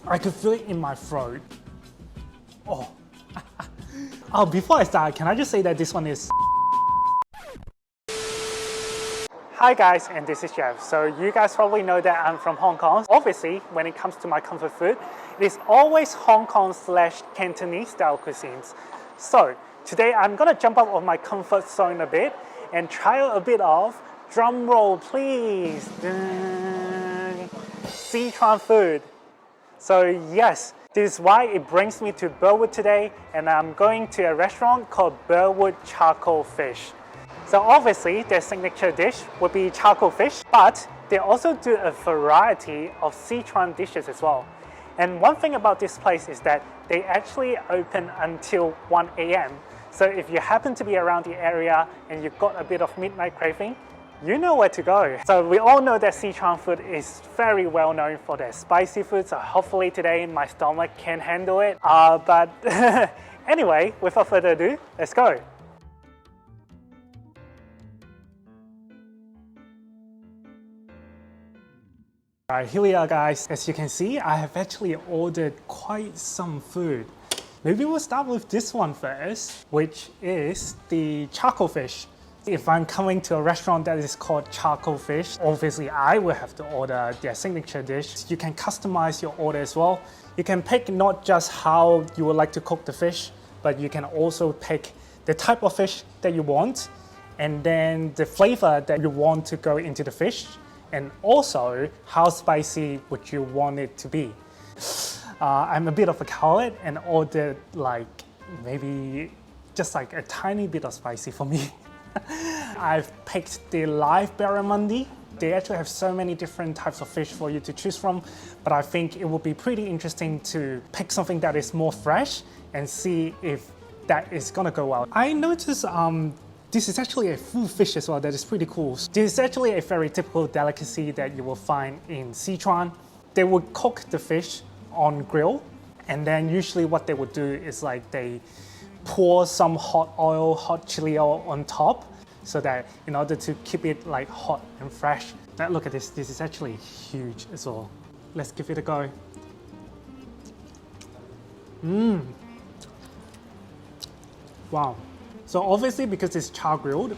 I could feel it in my throat. Oh. Oh, before I start, can I just say that this one is... Hi guys, and this is Jeff. So you guys probably know that I'm from Hong Kong. Obviously, when it comes to my comfort food, it is always Hong Kong/Cantonese style cuisines. So today I'm gonna jump out of my comfort zone a bit and try out a bit of, drum roll please, Sichuan food. So yes, this is why it brings me to Burwood today, and I'm going to a restaurant called Burwood Charcoal Fish. So obviously their signature dish would be charcoal fish, but they also do a variety of Sichuan dishes as well. And one thing about this place is that they actually open until 1 a.m. So if you happen to be around the area and you've got a bit of midnight craving, you know where to go. So we all know that Sichuan food is very well known for their spicy food, so hopefully today my stomach can handle it. But anyway, without further ado, let's go. Alright, here we are guys. As you can see, I have actually ordered quite some food. Maybe we'll start with this one first, which is the charcoal fish. If I'm coming to a restaurant that is called charcoal fish, obviously I will have to order their signature dish. You can customize your order as well. You can pick not just how you would like to cook the fish, but you can also pick the type of fish that you want, and then the flavor that you want to go into the fish, and also how spicy would you want it to be. I'm a bit of a coward and ordered like maybe just like a tiny bit of spicy for me. I've picked the live barramundi. They actually have so many different types of fish for you to choose from, but I think it would be pretty interesting to pick something that is more fresh and see if that is gonna go well. I noticed this is actually a full fish as well. That is pretty cool. This is actually a very typical delicacy that you will find in Sichuan. They would cook the fish on grill, and then usually what they would do is like they pour some hot oil, hot chili oil on top, so that in order to keep it like hot and fresh. Now look at this, this is actually huge as well. Let's give it a go. Wow. So obviously because it's char grilled,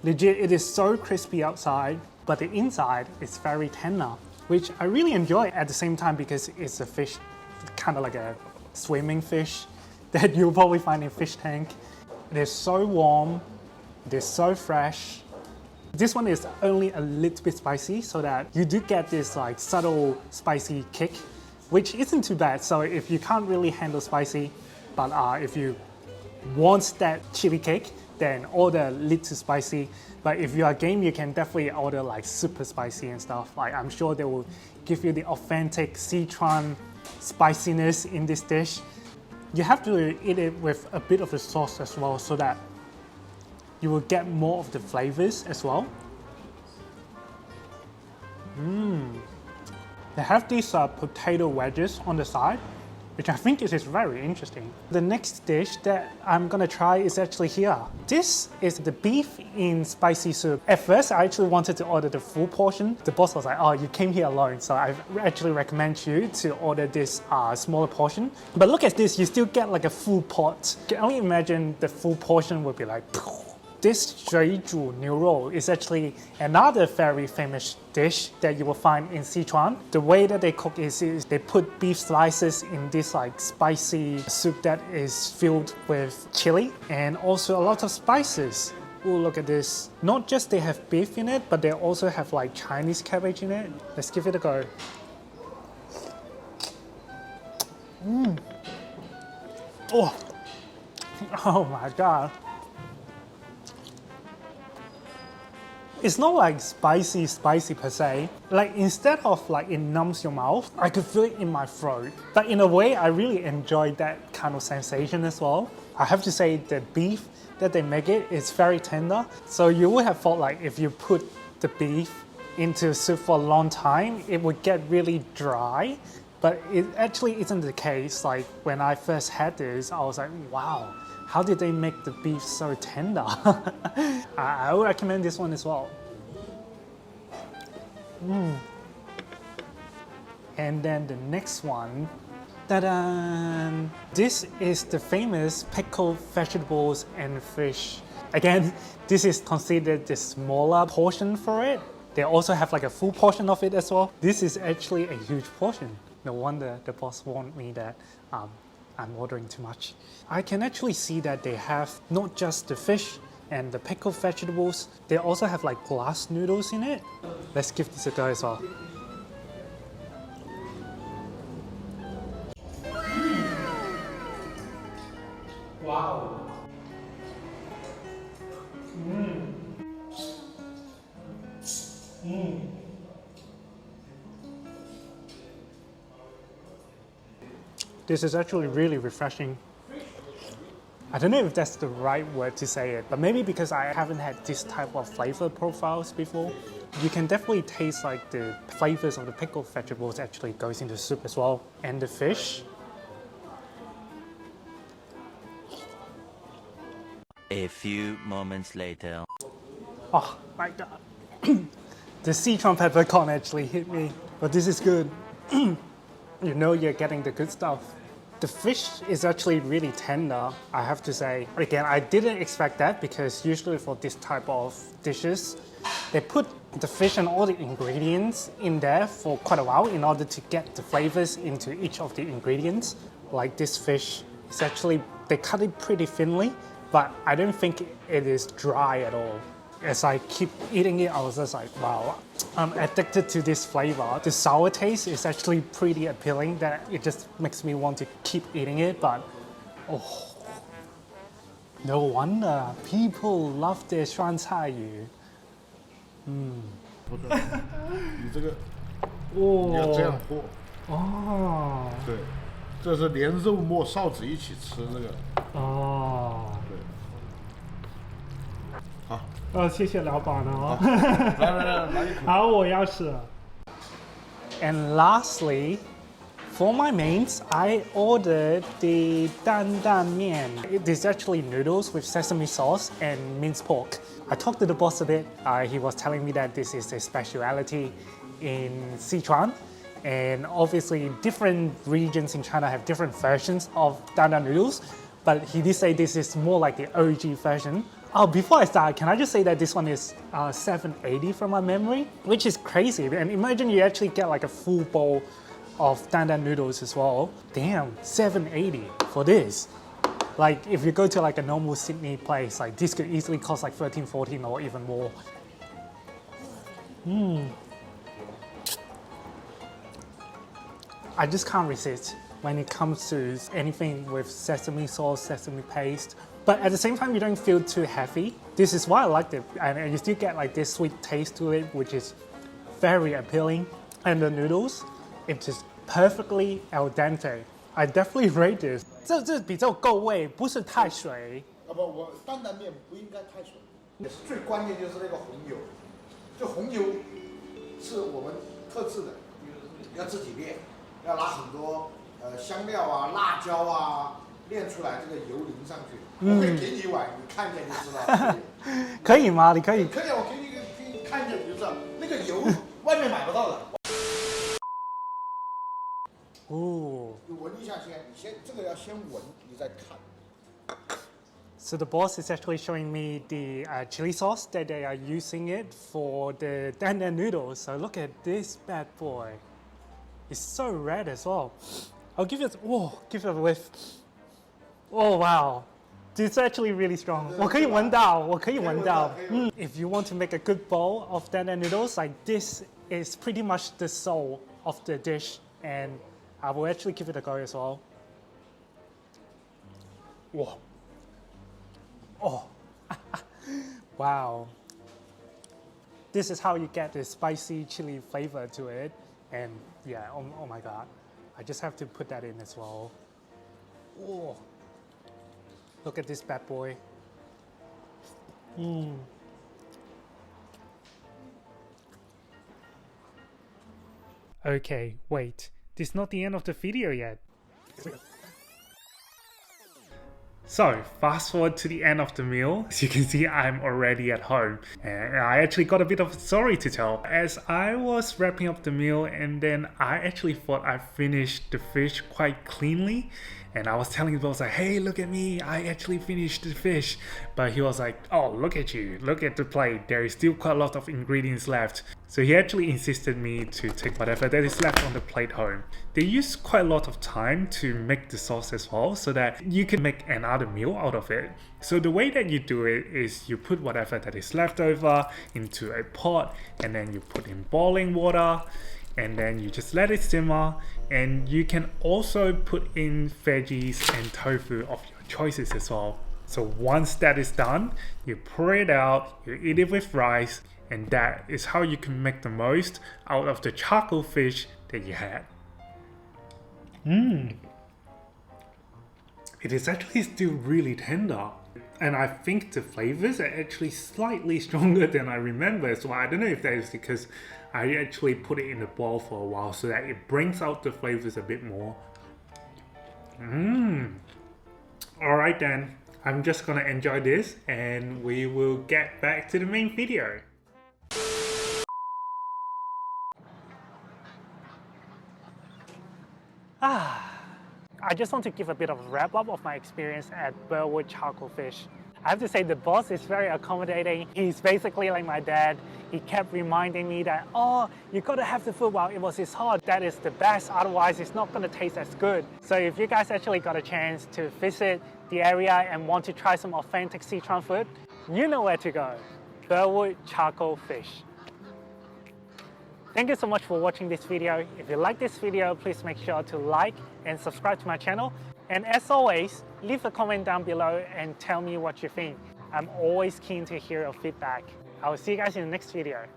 legit it is so crispy outside, but the inside is very tender, which I really enjoy at the same time because it's a fish, kind of like a swimming fish that you'll probably find in fish tank. It is so warm, it is so fresh. This one is only a little bit spicy, so that you do get this like subtle spicy kick, which isn't too bad. So if you can't really handle spicy, but if you want that chili kick, then order a little spicy. But if you are game, you can definitely order like super spicy and stuff. Like I'm sure they will give you the authentic Sichuan spiciness in this dish. You have to eat it with a bit of the sauce as well, so that you will get more of the flavors as well. They have these potato wedges on the side, which I think is very interesting. The next dish that I'm gonna try is actually here. This is the beef in spicy soup. At first, I actually wanted to order the full portion. The boss was like, oh, you came here alone, so I actually recommend you to order this smaller portion. But look at this, you still get like a full pot. You can only imagine the full portion would be like, this 水煮牛肉 is actually another very famous dish that you will find in Sichuan. The way that they cook is they put beef slices in this like spicy soup that is filled with chili and also a lot of spices. Oh, look at this. Not just they have beef in it, but they also have like Chinese cabbage in it. Let's give it a go. Oh my God. It's not like spicy per se. Like instead of like it numbs your mouth, I could feel it in my throat. But in a way, I really enjoyed that kind of sensation as well. I have to say the beef that they make it is very tender. So you would have thought like if you put the beef into soup for a long time, it would get really dry. But it actually isn't the case. Like when I first had this, I was like, wow, how did they make the beef so tender? I would recommend this one as well. And then the next one Ta-da! This is the famous pickled vegetables and fish. Again, this is considered the smaller portion for it. They also have like a full portion of it as well. This is actually a huge portion. No wonder the boss warned me that I'm ordering too much. I can actually see that they have not just the fish and the pickled vegetables, they also have like glass noodles in it. Let's give this a go as well. Wow. This is actually really refreshing. I don't know if that's the right word to say it, but maybe because I haven't had this type of flavor profiles before, you can definitely taste like the flavors of the pickled vegetables actually goes into soup as well. And the fish. A few moments later. Oh my god. The Sichuan peppercorn actually hit me, but this is good. You know you're getting the good stuff. The fish is actually really tender, I have to say. Again, I didn't expect that because usually for this type of dishes, they put the fish and all the ingredients in there for quite a while in order to get the flavors into each of the ingredients. Like this fish, it's actually, they cut it pretty thinly, but I don't think it is dry at all. As I keep eating it, I was just like, wow, I'm addicted to this flavor. The sour taste is actually pretty appealing that it just makes me want to keep eating it, but oh, no wonder people love their 酸菜鱼。不是，你这个哦，你要这样和。哦，对，这是连肉末、臊子一起吃那个。哦，对。好。谢谢老板哦。来一口。好，我要吃。And lastly, for my mains, I ordered the dan dan mian. It is actually noodles with sesame sauce and minced pork. I talked to the boss a bit. He was telling me that this is a speciality in Sichuan. And obviously different regions in China have different versions of dan dan noodles. But he did say this is more like the OG version. Oh, before I start, can I just say that this one is 780 from my memory, which is crazy. And imagine you actually get like a full bowl of dan dan noodles as well. Damn, 780 for this. Like if you go to like a normal Sydney place, like this could easily cost like 13, 14 or even more. I just can't resist when it comes to anything with sesame sauce, sesame paste. But at the same time, you don't feel too heavy. This is why I liked it. And you still get like this sweet taste to it, which is very appealing. And the noodles, it is perfectly al dente. I definitely rate this. 这比较够味，不是太水。不，我担担面不应该太水。最关键就是那个红油，这红油是我们特制的，要自己炼，要拿很多香料啊、辣椒啊炼出来，这个油淋上去。我会给你一碗，你看见就知道。可以吗？你可以。可以，我给你看见你就知道，那个油外面买不到的。Ooh. 你闻一下先，你先这个要先闻，你再看。So the boss is actually showing me the chili sauce that they are using it for the dan dan noodles. So look at this bad boy. It's so red as well. I'll give it, give it a whiff. Oh wow. It's actually really strong. 我可以闻到。If you want to make a good bowl of dan dan noodles, like this is pretty much the soul of the dish, and I will actually give it a go as well. Whoa. Oh. Wow. This is how you get the spicy chili flavor to it. And yeah, oh my god. I just have to put that in as well. Oh. Look at this bad boy. Okay, wait. This is not the end of the video yet. So fast forward to the end of the meal. As you can see, I'm already at home and I actually got a bit of a story to tell. As I was wrapping up the meal and then I actually thought I finished the fish quite cleanly, and I was telling him, I was like, hey, look at me, I actually finished the fish. But he was like, oh, look at you, look at the plate, there is still quite a lot of ingredients left. So he actually insisted me to take whatever that is left on the plate home. They use quite a lot of time to make the sauce as well, so that you can make another meal out of it. So the way that you do it is you put whatever that is left over into a pot, and then you put in boiling water, and then you just let it simmer. And you can also put in veggies and tofu of your choices as well. So once that is done, you pour it out, you eat it with rice, and that is how you can make the most out of the charcoal fish that you had. It is actually still really tender. And I think the flavors are actually slightly stronger than I remember. So I don't know if that is because I actually put it in the bowl for a while so that it brings out the flavors a bit more. Alright then, I'm just gonna enjoy this and we will get back to the main video. I just want to give a bit of a wrap up of my experience at Burwood Charcoal Fish. I have to say the boss is very accommodating. He's basically like my dad. He kept reminding me that, oh, you gotta have the food while it was this hot. That is the best, otherwise it's not gonna taste as good. So if you guys actually got a chance to visit the area and want to try some authentic Sichuan food, you know where to go. Burwood Charcoal Fish. Thank you so much for watching this video. If you like this video, please make sure to like and subscribe to my channel. And as always, leave a comment down below and tell me what you think. I'm always keen to hear your feedback. I will see you guys in the next video.